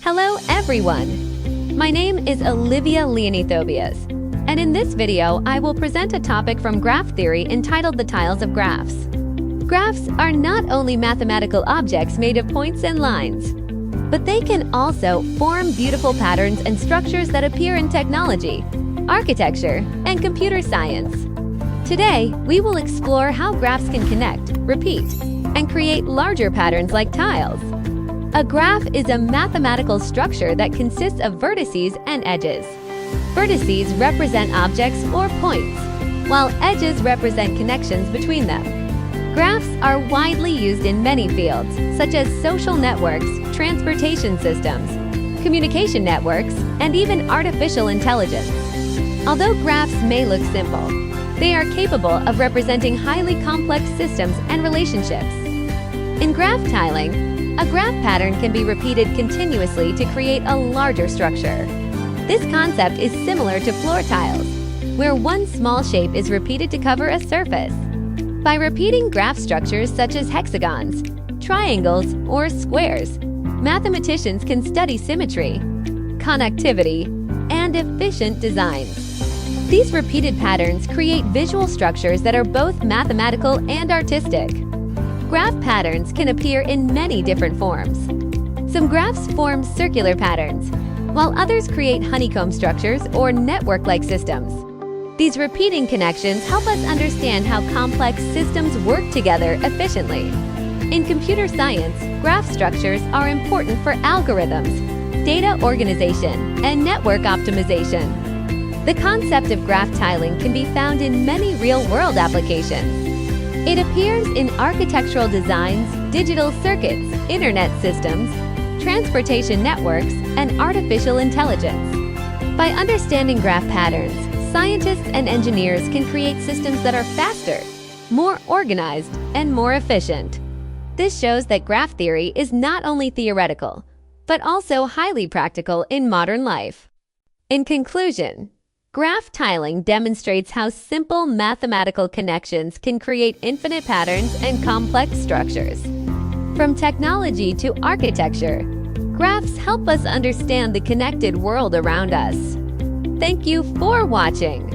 Hello everyone! My name is Olivia Leony Thobias, and in this video I will present a topic from graph theory entitled The Tiles of Graphs. Graphs are not only mathematical objects made of points and lines, but they can also form beautiful patterns and structures that appear in technology, architecture, and computer science. Today, we will explore how graphs can connect, repeat, and create larger patterns like tiles. A graph is a mathematical structure that consists of vertices and edges. Vertices represent objects or points, while edges represent connections between them. Graphs are widely used in many fields, such as social networks, transportation systems, communication networks, and even artificial intelligence. Although graphs may look simple, they are capable of representing highly complex systems and relationships. In graph tiling, a graph pattern can be repeated continuously to create a larger structure. This concept is similar to floor tiles, where one small shape is repeated to cover a surface. By repeating graph structures such as hexagons, triangles, or squares, mathematicians can study symmetry, connectivity, and efficient designs. These repeated patterns create visual structures that are both mathematical and artistic. Graph patterns can appear in many different forms. Some graphs form circular patterns, while others create honeycomb structures or network-like systems. These repeating connections help us understand how complex systems work together efficiently. In computer science, graph structures are important for algorithms, data organization, and network optimization. The concept of graph tiling can be found in many real-world applications. It appears in architectural designs, digital circuits, internet systems, transportation networks, and artificial intelligence. By understanding graph patterns, scientists and engineers can create systems that are faster, more organized, and more efficient. This shows that graph theory is not only theoretical, but also highly practical in modern life. In conclusion, graph tiling demonstrates how simple mathematical connections can create infinite patterns and complex structures. From technology to architecture, graphs help us understand the connected world around us. Thank you for watching.